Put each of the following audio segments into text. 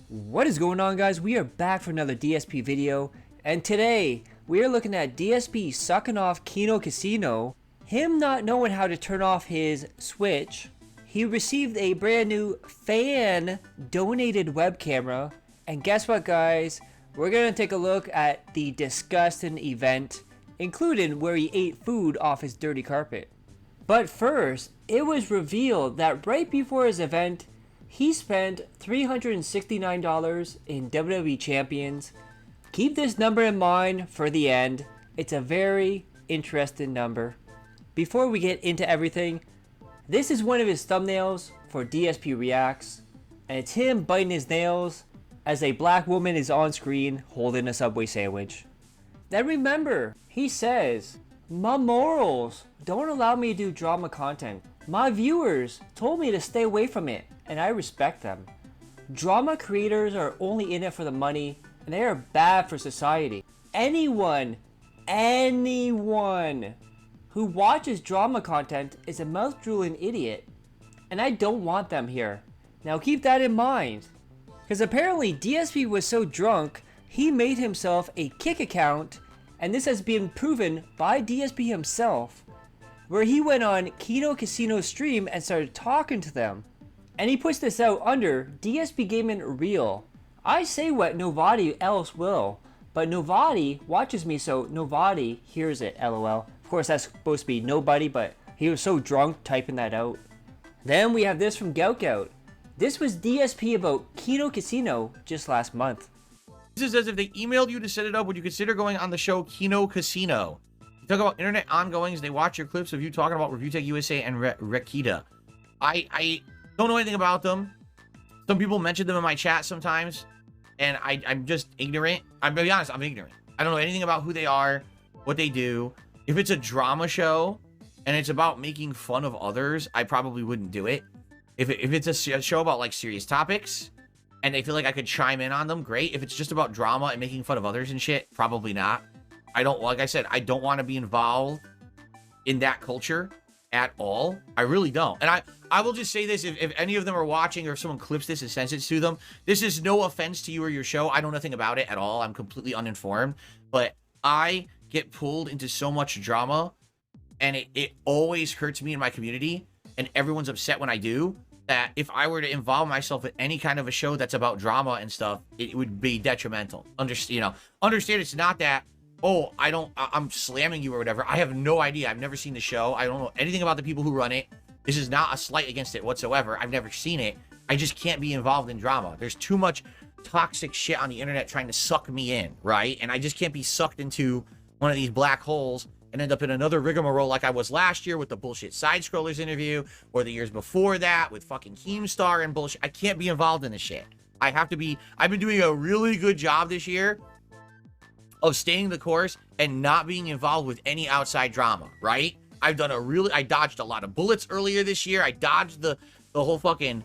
What is going on, guys? We are back for another DSP video, and today we are looking at DSP sucking off Kino Casino, him not knowing how to turn off his Switch. He received a brand new fan donated web camera, and guess what, guys? We're gonna take a look at the disgusting event, including where he ate food off his dirty carpet. But first, it was revealed that right before his event, he spent $369 in WWE Champions. Keep this number in mind for the end. It's a very interesting number. Before we get into everything, this is one of his thumbnails for DSP Reacts, and it's him biting his nails as a black woman is on screen holding a Subway sandwich. Then remember, he says, "My morals don't allow me to do drama content. My viewers told me to stay away from it, and I respect them. Drama creators are only in it for the money, and they are bad for society. Anyone who watches drama content is a mouth-drooling idiot, and I don't want them here." Now keep that in mind, because apparently DSP was so drunk, he made himself a Kick account, and this has been proven by DSP himself, where he went on Kino Casino stream and started talking to them. And he puts this out under DSPGAMING Real. I say what nobody else will, but nobody watches me, so nobody hears it, lol. Of course, that's supposed to be nobody, but he was so drunk typing that out. Then we have this from Gout. This was DSP about Kino Casino just last month. This is as if they emailed you to set it up. Would you consider going on the show Kino Casino? You talk about internet ongoings. They watch your clips of you talking about Review Tech USA and Rekita. I don't know anything about them. Some people mention them in my chat sometimes, and I'm just ignorant. I'm gonna be honest, I'm ignorant. I don't know anything about who they are, what they do. If it's a drama show and it's about making fun of others, I probably wouldn't do it. If it's a show about like serious topics and they feel like I could chime in on them, great. If it's just about drama and making fun of others and shit, probably not. I don't, like I said, I don't want to be involved in that culture at all. I really don't. And I will just say this, if any of them are watching or if someone clips this and sends it to them, this is no offense to you or your show. I know nothing about it at all. I'm completely uninformed. But I get pulled into so much drama, and it always hurts me in my community, and everyone's upset when I do, that if I were to involve myself in any kind of a show that's about drama and stuff, it would be detrimental. Understand it's not that, oh, I'm slamming you or whatever. I have no idea. I've never seen the show. I don't know anything about the people who run it. This is not a slight against it whatsoever. I've never seen it. I just can't be involved in drama. There's too much toxic shit on the internet trying to suck me in, right? And I just can't be sucked into one of these black holes and end up in another rigmarole like I was last year with the bullshit Side Scrollers interview, or the years before that with fucking Keemstar and bullshit. I can't be involved in this shit. I've been doing a really good job this year of staying the course and not being involved with any outside drama, right? I dodged a lot of bullets earlier this year. I dodged the whole fucking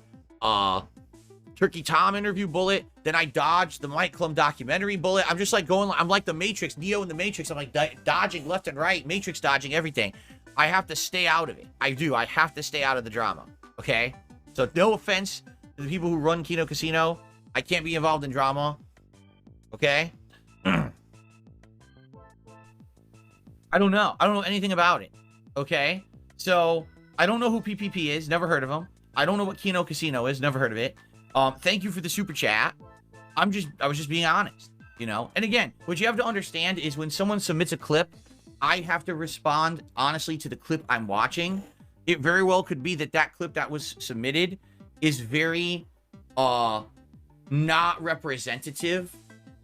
Turkey Tom interview bullet. Then I dodged the Mike Klum documentary bullet. I'm just like I'm like the Matrix, Neo in the Matrix. I'm like dodging left and right, Matrix dodging everything. I have to stay out of it. I have to stay out of the drama, okay? So no offense to the people who run Kino Casino. I can't be involved in drama, okay? I don't know anything about it, okay? So I don't know who PPP is, never heard of him. I don't know what Kino Casino is, never heard of it. Thank you for the super chat. I was just being honest, you know? And again, what you have to understand is when someone submits a clip, I have to respond honestly to the clip I'm watching. It very well could be that clip that was submitted is very not representative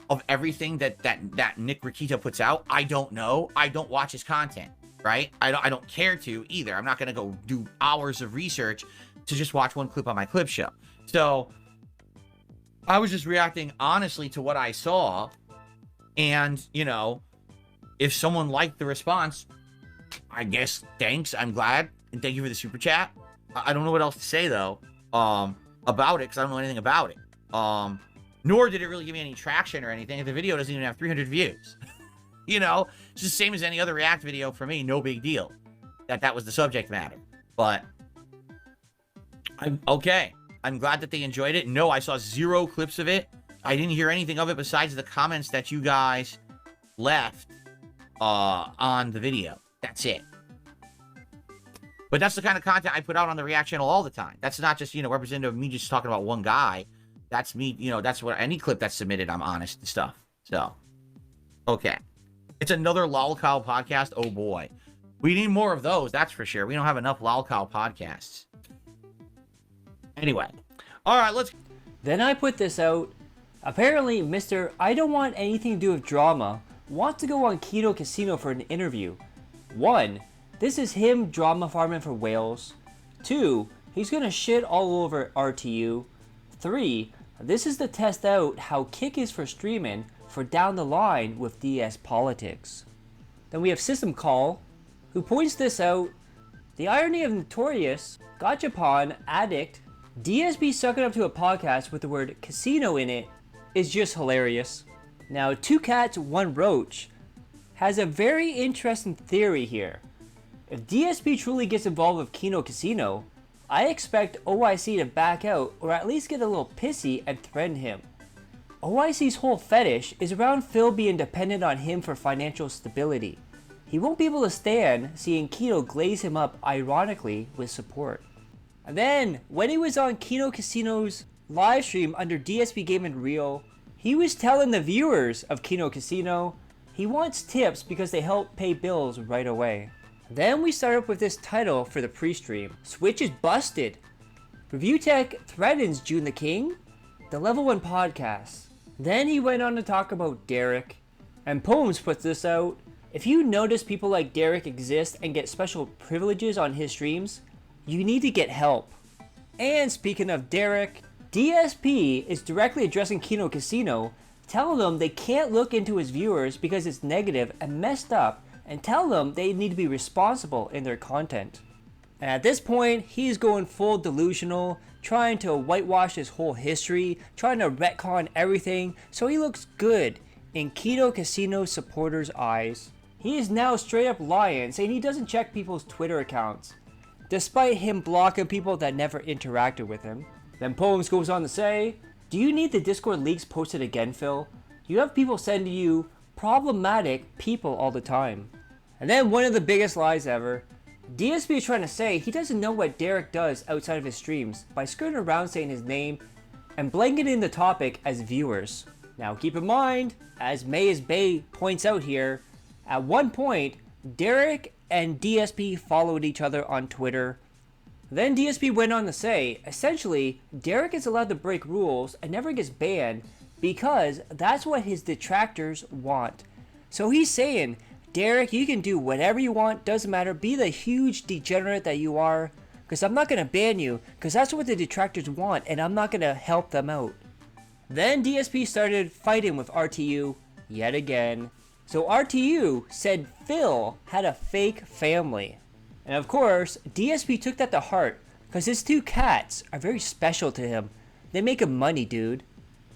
of everything that Nick Rakita puts out. I don't know. I don't watch his content, right? I don't care to either. I'm not going to go do hours of research to just watch one clip on my clip show. So I was just reacting honestly to what I saw. And, you know, if someone liked the response, I guess thanks. I'm glad. And thank you for the super chat. I don't know what else to say, though, about it, because I don't know anything about it. Nor did it really give me any traction or anything. The video doesn't even have 300 views. You know, it's the same as any other React video for me. No big deal that was the subject matter. But I'm okay. I'm glad that they enjoyed it. No, I saw 0 clips of it. I didn't hear anything of it besides the comments that you guys left on the video. That's it. But that's the kind of content I put out on the React channel all the time. That's not just, representative of me just talking about one guy. That's me, that's what any clip that's submitted, I'm honest and stuff. So, okay. It's another LOLCOW podcast. Oh boy. We need more of those, that's for sure. We don't have enough LOLCOW podcasts. Anyway. Alright, let's... Then I put this out. Apparently, Mr. I don't want anything to do with drama wants to go on Kino Casino for an interview. 1. This is him drama farming for whales. 2. He's gonna shit all over RTU. 3. This is to test out how Kick is for streaming for down the line with DS Politics. Then we have System Call, who points this out. The irony of Notorious, Gachapon, Addict, DSP sucking up to a podcast with the word casino in it is just hilarious. Now, 2 Cats, 1 Roach has a very interesting theory here. If DSP truly gets involved with Kino Casino, I expect OIC to back out or at least get a little pissy and threaten him. OIC's whole fetish is around Phil being dependent on him for financial stability. He won't be able to stand seeing Kino glaze him up ironically with support. And then, when he was on Kino Casino's live stream under DSP Gaming Real, he was telling the viewers of Kino Casino he wants tips because they help pay bills right away. Then we start up with this title for the pre-stream. Switch is busted. Review Tech threatens June the King. The Level 1 podcast. Then he went on to talk about DERICH. And Poems puts this out. If you notice people like DERICH exist and get special privileges on his streams, you need to get help. And speaking of DERICH, DSP is directly addressing Kino Casino, telling them they can't look into his viewers because it's negative and messed up, and tell them they need to be responsible in their content. And at this point, he's going full delusional, trying to whitewash his whole history, trying to retcon everything so he looks good in Kino Casino supporters' eyes. He is now straight up lying, saying he doesn't check people's Twitter accounts, despite him blocking people that never interacted with him. Then Poems goes on to say, do you need the Discord leaks posted again, Phil? You have people sending you problematic people all the time. And then one of the biggest lies ever. DSP is trying to say he doesn't know what DERICH does outside of his streams by skirting around saying his name and blanketing the topic as viewers. Now keep in mind, as Mayes Bay points out here, at one point, DERICH and DSP followed each other on Twitter. Then DSP went on to say, essentially, DERICH is allowed to break rules and never gets banned because that's what his detractors want. So he's saying, DERICH, you can do whatever you want, doesn't matter, be the huge degenerate that you are, because I'm not going to ban you, because that's what the detractors want, and I'm not going to help them out. Then DSP started fighting with RTU yet again. So RTU said Phil had a fake family. And of course, DSP took that to heart, because his 2 cats are very special to him. They make him money, dude.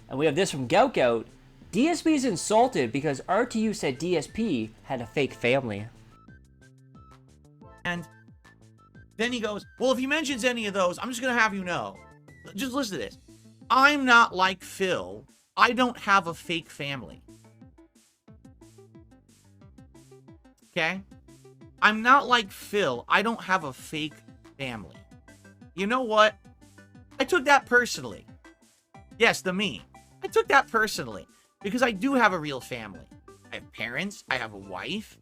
And we have this from Gout. DSP is insulted because RTU said DSP had a fake family. And then he goes, well, if he mentions any of those, I'm just going to have you know. Just listen to this. I'm not like Phil. I don't have a fake family. Okay? I'm not like Phil. I don't have a fake family. You know what? I took that personally. Yes, the me. I took that personally. Because I do have a real family. I have parents. I have a wife.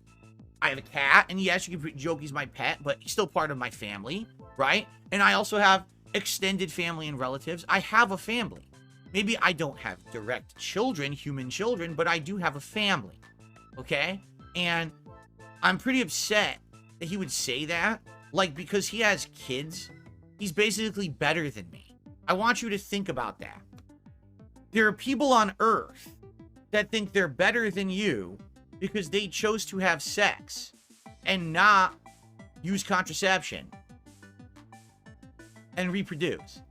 I have a cat. And yes, you can joke he's my pet, but he's still part of my family, right? And I also have extended family and relatives. I have a family. Maybe I don't have direct children, human children, but I do have a family, okay? And I'm pretty upset that he would say that. Like, because he has kids, he's basically better than me. I want you to think about that. There are people on Earth that think they're better than you because they chose to have sex and not use contraception and reproduce.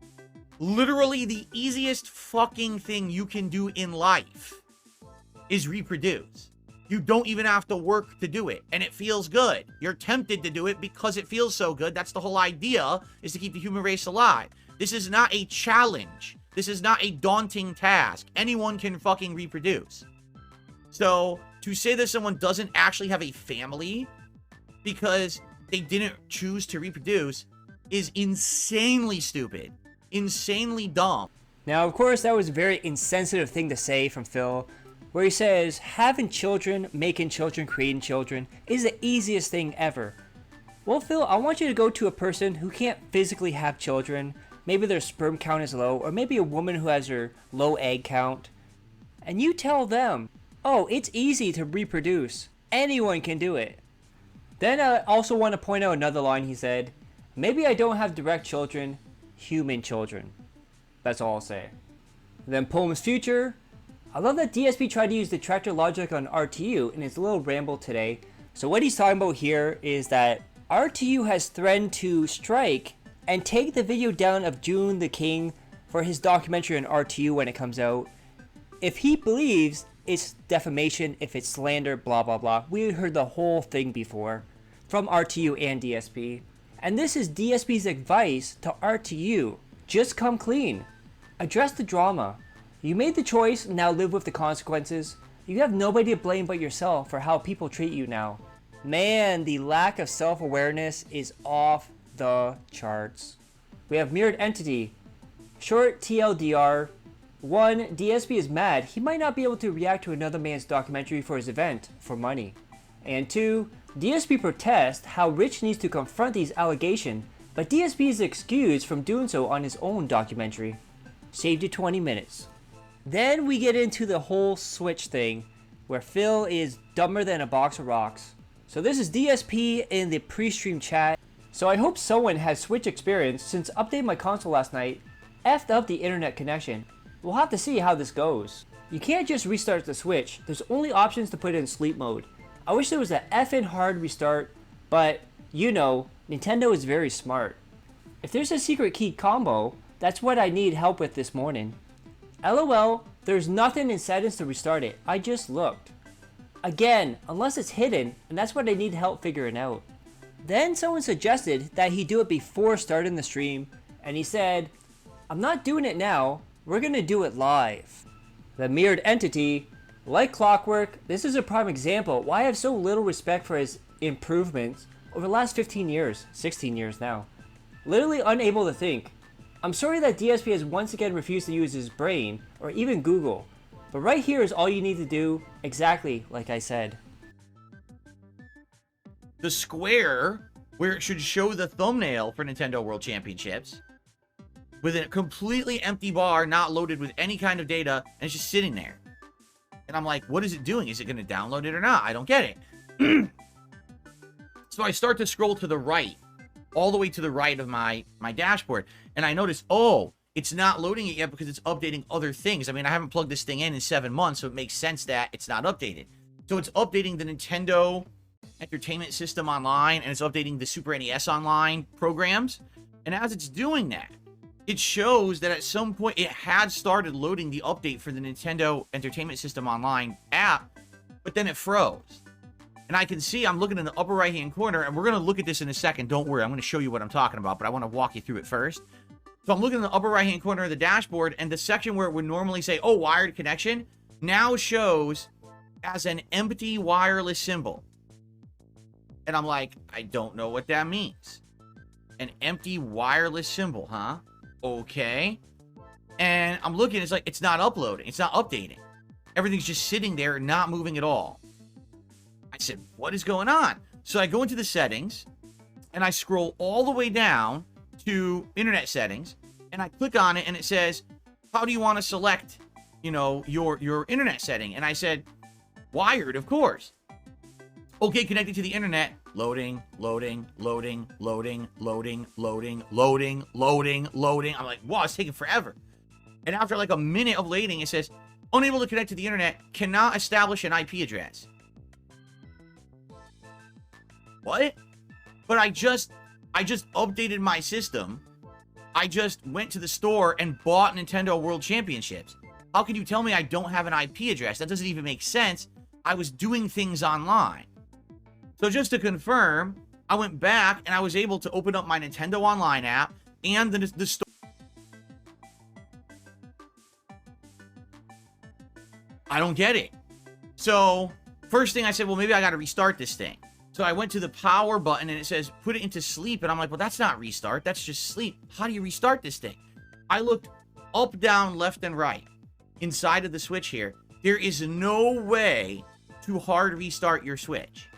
Literally the easiest fucking thing you can do in life is reproduce. You don't even have to work to do it, and it feels good. You're tempted to do it because it feels so good. That's the whole idea, is to keep the human race alive. This is not a challenge. This is not a daunting task. Anyone can fucking reproduce. So, to say that someone doesn't actually have a family because they didn't choose to reproduce is insanely stupid. Insanely dumb. Now, of course, that was a very insensitive thing to say from Phil, where he says, having children, making children, creating children is the easiest thing ever. Well, Phil, I want you to go to a person who can't physically have children. Maybe their sperm count is low, or maybe a woman who has her low egg count. And you tell them, oh, it's easy to reproduce. Anyone can do it. Then I also want to point out another line he said. Maybe I don't have direct children, human children. That's all I'll say. Then Poem's future. I love that DSP tried to use detractor logic on RTU in his little ramble today. So what he's talking about here is that RTU has threatened to strike and take the video down of June the King for his documentary on RTU when it comes out. If he believes it's defamation, if it's slander, blah blah blah. We heard the whole thing before from RTU and DSP. And this is DSP's advice to RTU. Just come clean. Address the drama. You made the choice, now live with the consequences. You have nobody to blame but yourself for how people treat you now. Man, the lack of self-awareness is off the charts. We have mirrored entity. Short TLDR. 1. DSP is mad. He might not be able to react to another man's documentary for his event for money. And 2. DSP protests how Rich needs to confront these allegations, but DSP is excused from doing so on his own documentary. Saved you 20 minutes. Then we get into the whole Switch thing, where Phil is dumber than a box of rocks. So this is DSP in the pre-stream chat. So I hope someone has Switch experience, since updating my console last night effed up the internet connection. We'll have to see how this goes. You can't just restart the Switch. There's only options to put it in sleep mode. I wish there was an effing hard restart, but you know, Nintendo is very smart. If there's a secret key combo, that's what I need help with this morning. LOL, there's nothing in settings to restart it. I just looked. Again, unless it's hidden, and that's what I need help figuring out. Then someone suggested that he do it before starting the stream, and he said, I'm not doing it now, we're gonna do it live. The mirrored entity, like clockwork, this is a prime example why I have so little respect for his improvements over the last 15 years, 16 years now. Literally unable to think. I'm sorry that DSP has once again refused to use his brain, or even Google, but right here is all you need to do, exactly like I said. The square where it should show the thumbnail for Nintendo World Championships with a completely empty bar, not loaded with any kind of data, and it's just sitting there. And I'm like, what is it doing? Is it going to download it or not? I don't get it. So I start to scroll to the right, all the way to the right of my dashboard, and I notice, oh, it's not loading it yet because it's updating other things. I mean, I haven't plugged this thing in 7 months, so it makes sense that it's not updated. So it's updating the Nintendo Entertainment System Online, and it's updating the Super NES Online programs. And as it's doing that, it shows that at some point it had started loading the update for the Nintendo Entertainment System Online app, but then it froze. And I can see, I'm looking in the upper right-hand corner, and we're going to look at this in a second. Don't worry, I'm going to show you what I'm talking about, but I want to walk you through it first. So I'm looking in the upper right-hand corner of the dashboard, and the section where it would normally say, oh, wired connection, now shows as an empty wireless symbol. And I'm like, I don't know what that means. An empty wireless symbol, huh? Okay. And I'm looking, it's like, it's not uploading. It's not updating. Everything's just sitting there, not moving at all. I said, what is going on? So I go into the settings, and I scroll all the way down to internet settings, and I click on it, and it says, how do you want to select, you know, your internet setting? And I said, wired, of course. Okay, connected to the internet. Loading, loading, loading, loading, loading, loading, loading, loading, loading. I'm like, wow, it's taking forever. And after like a minute of loading, it says, unable to connect to the internet, cannot establish an IP address. What? But I just updated my system. I just went to the store and bought Nintendo World Championships. How can you tell me I don't have an IP address? That doesn't even make sense. I was doing things online. So just to confirm, I went back and I was able to open up my Nintendo Online app and the store. I don't get it. So first thing I said, well, maybe I got to restart this thing. So I went to the power button and it says, put it into sleep. And I'm like, well, that's not restart. That's just sleep. How do you restart this thing? I looked up, down, left, and right inside of the Switch here. There is no way to hard restart your Switch.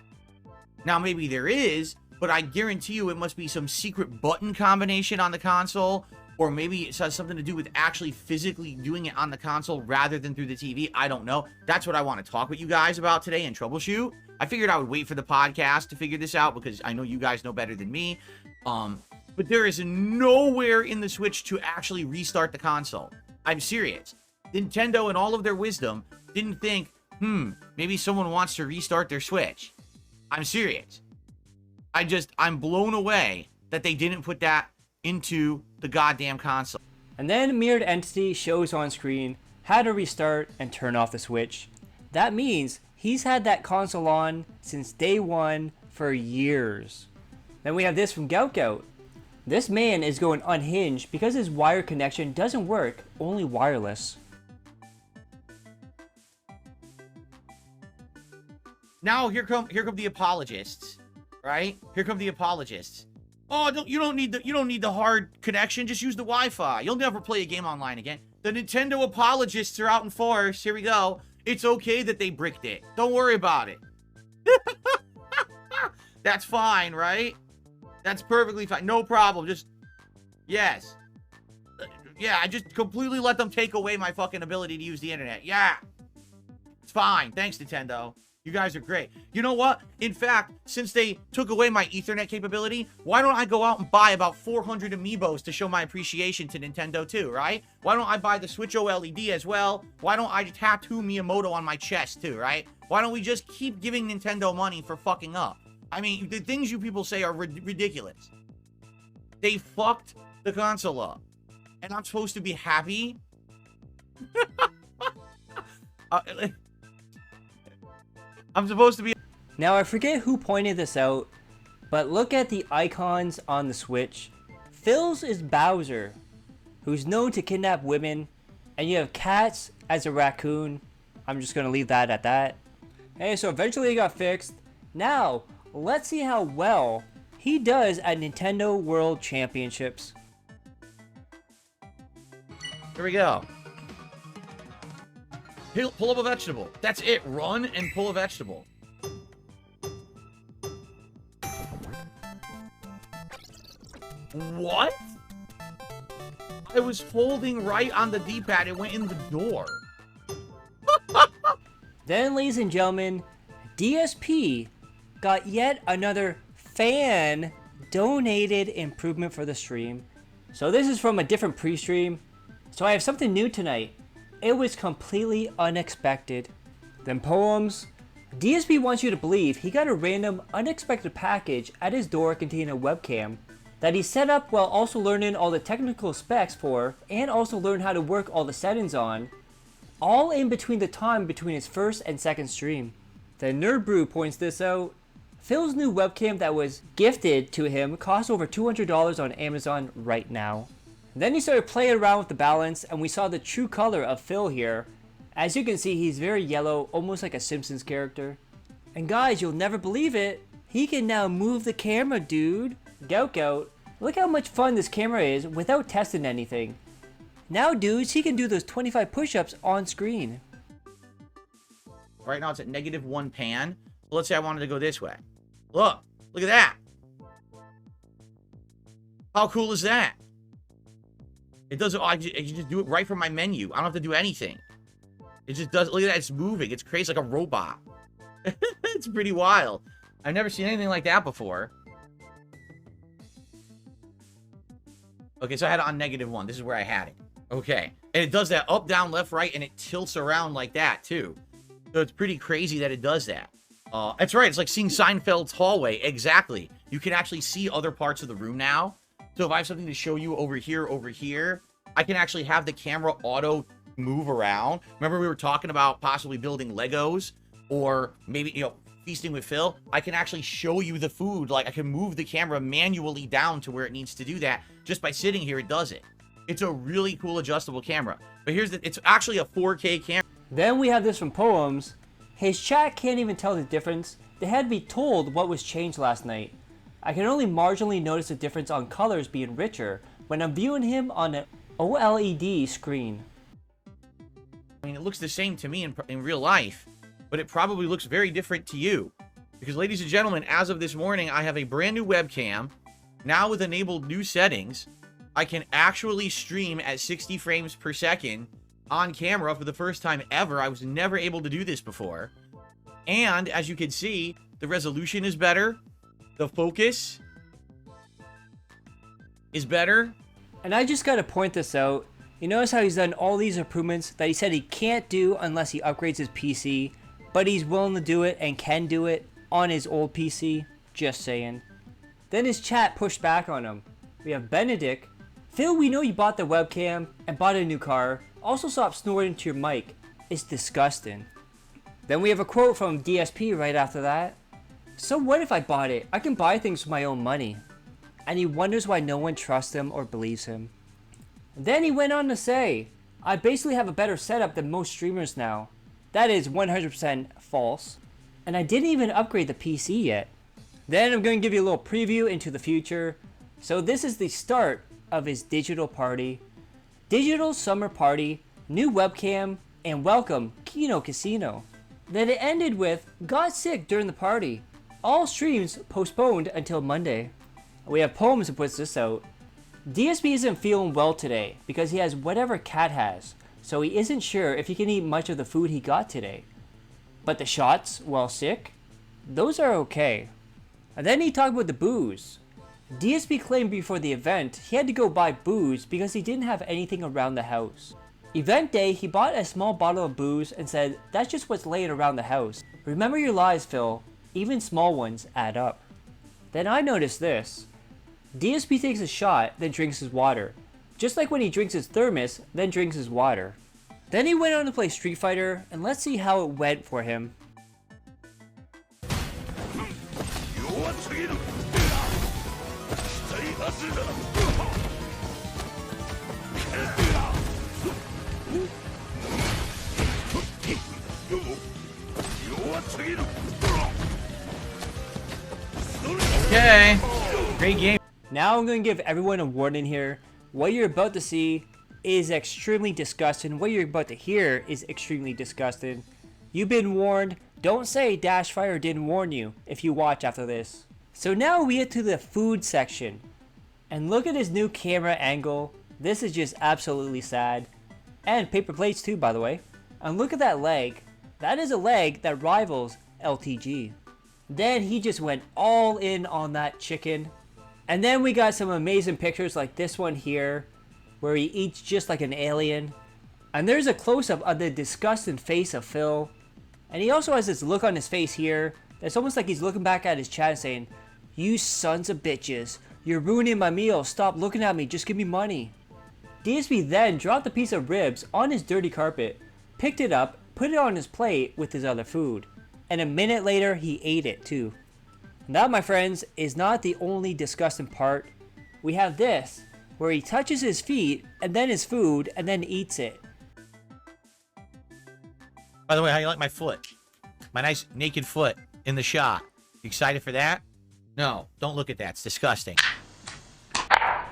Now, maybe there is, but I guarantee you it must be some secret button combination on the console, or maybe it has something to do with actually physically doing it on the console rather than through the TV. I don't know. That's what I want to talk with you guys about today and troubleshoot. I figured I would wait for the podcast to figure this out because I know you guys know better than me. But there is nowhere in the Switch to actually restart the console. I'm serious. Nintendo, in all of their wisdom, didn't think, maybe someone wants to restart their Switch. I'm serious. I'm blown away that they didn't put that into the goddamn console. And then Mirrored Entity shows on screen how to restart and turn off the Switch. That means he's had that console on since day one for years. Then we have this from LOLCOW. This man is going unhinged because his wire connection doesn't work, only wireless. Now here come the apologists, right? Here come the apologists. Oh, you don't need the hard connection. Just use the Wi-Fi. You'll never play a game online again. The Nintendo apologists are out in force. Here we go. It's okay that they bricked it. Don't worry about it. That's fine, right? That's perfectly fine. No problem. Just, yes. Yeah, I just completely let them take away my fucking ability to use the internet. Yeah. It's fine. Thanks, Nintendo. You guys are great. You know what? In fact, since they took away my Ethernet capability, why don't I go out and buy about 400 amiibos to show my appreciation to Nintendo too, right? Why don't I buy the Switch OLED as well? Why don't I tattoo Miyamoto on my chest too, right? Why don't we just keep giving Nintendo money for fucking up? I mean, the things you people say are ridiculous. They fucked the console up. And I'm supposed to be happy? I'm supposed to be... Now, I forget who pointed this out, but look at the icons on the Switch. Phil's is Bowser, who's known to kidnap women, and you have Cats as a raccoon. I'm just going to leave that at that. Hey, so eventually it got fixed. Now, let's see how well he does at Nintendo World Championships. Here we go. Pull up a vegetable. That's it. Run and pull a vegetable. What? I was holding right on the D-pad. It went in the door. Then, ladies and gentlemen, DSP got yet another fan-donated improvement for the stream. So this is from a different pre-stream. So I have something new tonight. It was completely unexpected. Then Poems. DSP wants you to believe he got a random unexpected package at his door containing a webcam that he set up while also learning all the technical specs for and also learned how to work all the settings on, all in between the time between his first and second stream. Then Nerd Brew points this out. Phil's new webcam that was gifted to him costs over $200 on Amazon right now. Then he started playing around with the balance and we saw the true color of Phil here. As you can see, he's very yellow, almost like a Simpsons character. And guys, you'll never believe it. He can now move the camera, dude. LOLCOW. Look how much fun this camera is without testing anything. Now, dudes, he can do those 25 push-ups on screen. Right now it's at -1 pan. Let's say I wanted to go this way. Look at that. How cool is that? It does. I can just do it right from my menu. I don't have to do anything. It just does. Look at that. It's moving. It's crazy, like a robot. It's pretty wild. I've never seen anything like that before. Okay, so I had it on -1. This is where I had it. Okay. And it does that up, down, left, right, and it tilts around like that, too. So it's pretty crazy that it does that. That's right. It's like seeing Seinfeld's hallway. Exactly. You can actually see other parts of the room now. So if I have something to show you over here, I can actually have the camera auto move around. Remember we were talking about possibly building Legos or maybe, feasting with Phil? I can actually show you the food. Like I can move the camera manually down to where it needs to do that. Just by sitting here, it does it. It's a really cool adjustable camera. But it's actually a 4K camera. Then we have this from Poems. His chat can't even tell the difference. They had to be told what was changed last night. I can only marginally notice the difference on colors being richer when I'm viewing him on an OLED screen. I mean, it looks the same to me in real life, but it probably looks very different to you. Because, ladies and gentlemen, as of this morning, I have a brand new webcam. Now with enabled new settings, I can actually stream at 60 frames per second on camera for the first time ever. I was never able to do this before. And as you can see, the resolution is better. The focus is better. And I just gotta point this out. You notice how he's done all these improvements that he said he can't do unless he upgrades his PC, but he's willing to do it and can do it on his old PC? Just saying. Then his chat pushed back on him. We have Benedict. Phil, we know you bought the webcam and bought a new car. Also stop snorting to your mic. It's disgusting. Then we have a quote from DSP right after that. So what if I bought it? I can buy things with my own money. And he wonders why no one trusts him or believes him. Then he went on to say, I basically have a better setup than most streamers now. That is 100% false. And I didn't even upgrade the PC yet. Then I'm going to give you a little preview into the future. So this is the start of his digital party. Digital summer party, new webcam, and welcome Kino Casino. Then it ended with, got sick during the party. All streams postponed until Monday. We have Poems who puts this out. DSP isn't feeling well today because he has whatever cat has, so he isn't sure if he can eat much of the food he got today. But the shots, while sick, those are okay. And then he talked about the booze. DSP claimed before the event he had to go buy booze because he didn't have anything around the house. Event day, he bought a small bottle of booze and said, that's just what's laying around the house. Remember your lies, Phil. Even small ones add up. Then I noticed this. DSP takes a shot, then drinks his water. Just like when he drinks his thermos, then drinks his water. Then he went on to play Street Fighter, and let's see how it went for him. Okay, great game. Now I'm going to give everyone a warning here. What you're about to see is extremely disgusting. What you're about to hear is extremely disgusting. You've been warned. Don't say Dash Fire didn't warn you if you watch after this. So now we get to the food section. And look at his new camera angle. This is just absolutely sad. And paper plates too, by the way. And look at that leg. That is a leg that rivals LTG. Then he just went all in on that chicken. And then we got some amazing pictures like this one here, where he eats just like an alien. And there's a close-up of the disgusting face of Phil. And he also has this look on his face here, that's almost like he's looking back at his chat saying, you sons of bitches, you're ruining my meal, stop looking at me, just give me money. DSP then dropped a piece of ribs on his dirty carpet, picked it up, put it on his plate with his other food. And a minute later, he ate it too. And that, my friends, is not the only disgusting part. We have this, where he touches his feet, and then his food, and then eats it. By the way, how you like my foot? My nice naked foot in the shot. You excited for that? No, don't look at that. It's disgusting. I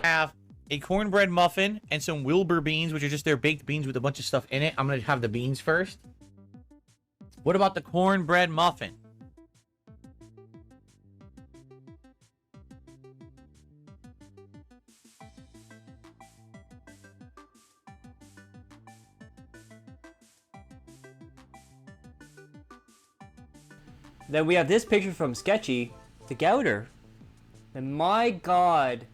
have a cornbread muffin and some Wilbur beans, which are just their baked beans with a bunch of stuff in it. I'm going to have the beans first. What about the cornbread muffin? Then we have this picture from Sketchy, the Gouter. And my god,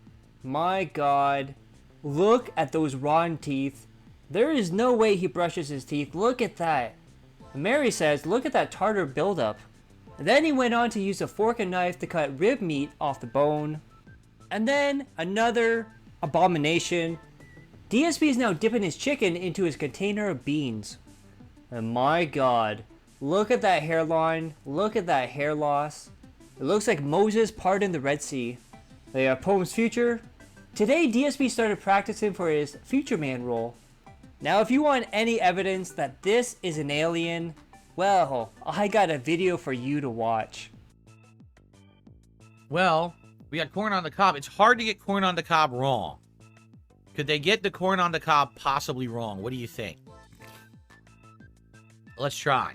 look at those rotten teeth. There is no way he brushes his teeth. Look at that. And Mary says, look at that tartar buildup. And then he went on to use a fork and knife to cut rib meat off the bone. And then another abomination. DSP is now dipping his chicken into his container of beans. And my god. Look at that hairline. Look at that hair loss. It looks like Moses parted the Red Sea. They have Poem's future. Today, DSP started practicing for his Future Man role. Now, if you want any evidence that this is an alien, well, I got a video for you to watch. Well, we got corn on the cob. It's hard to get corn on the cob wrong. Could they get the corn on the cob possibly wrong? What do you think? Let's try.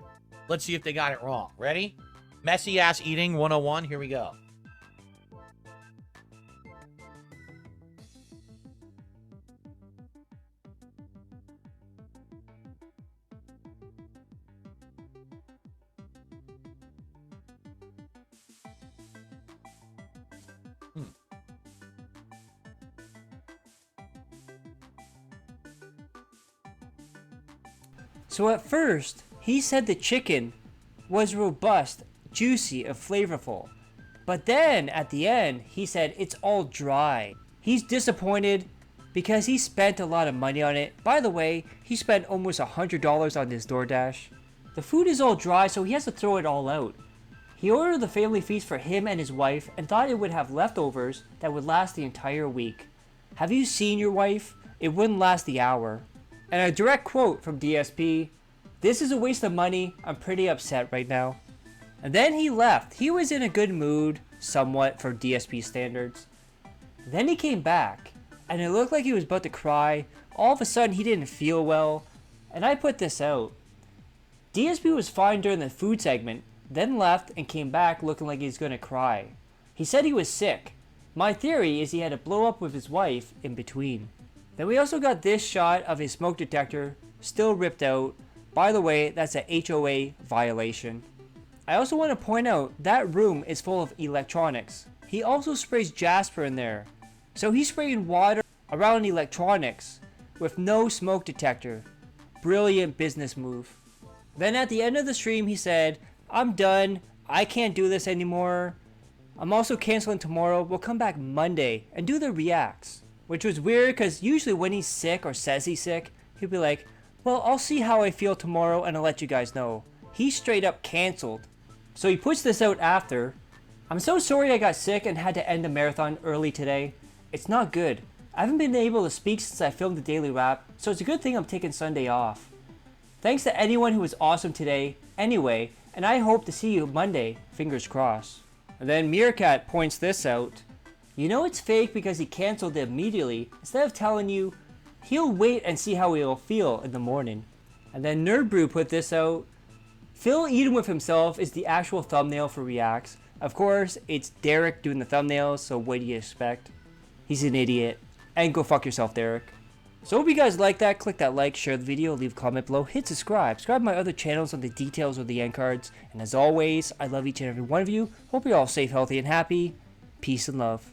Let's see if they got it wrong. Ready? Messy ass eating 101. Here we go. So at first, he said the chicken was robust, juicy, and flavorful. But then, at the end, he said it's all dry. He's disappointed because he spent a lot of money on it. By the way, he spent almost $100 on this DoorDash. The food is all dry, so he has to throw it all out. He ordered the family feast for him and his wife and thought it would have leftovers that would last the entire week. Have you seen your wife? It wouldn't last the hour. And a direct quote from DSP, "This is a waste of money. I'm pretty upset right now." And then he left. He was in a good mood, somewhat for DSP standards. Then he came back, and it looked like he was about to cry. All of a sudden, he didn't feel well, and I put this out. DSP was fine during the food segment, then left and came back looking like he's gonna cry. He said he was sick. My theory is he had a blow up with his wife in between. Then we also got this shot of his smoke detector, still ripped out. By the way, that's a HOA violation. I also want to point out that room is full of electronics. He also sprays Jasper in there. So he's spraying water around electronics with no smoke detector. Brilliant business move. Then at the end of the stream he said, "I'm done. I can't do this anymore. I'm also canceling tomorrow. We'll come back Monday and do the reacts." Which was weird because usually when he's sick or says he's sick, he'll be like, "Well, I'll see how I feel tomorrow and I'll let you guys know." He straight up canceled. So he puts this out after. "I'm so sorry I got sick and had to end the marathon early today. It's not good. I haven't been able to speak since I filmed the daily wrap, so it's a good thing I'm taking Sunday off. Thanks to anyone who was awesome today, anyway, and I hope to see you Monday, fingers crossed." And then Meerkat points this out. "You know it's fake because he canceled it immediately instead of telling you he'll wait and see how he'll feel in the morning." And then Nerdbrew put this out. "Phil eating with himself is the actual thumbnail for reacts. Of course, it's Derek doing the thumbnails, so what do you expect? He's an idiot. And go fuck yourself, Derek." So hope you guys like that. Click that like, share the video, leave a comment below, hit subscribe. Subscribe to my other channels on the details of the end cards. And as always, I love each and every one of you. Hope you're all safe, healthy, and happy. Peace and love.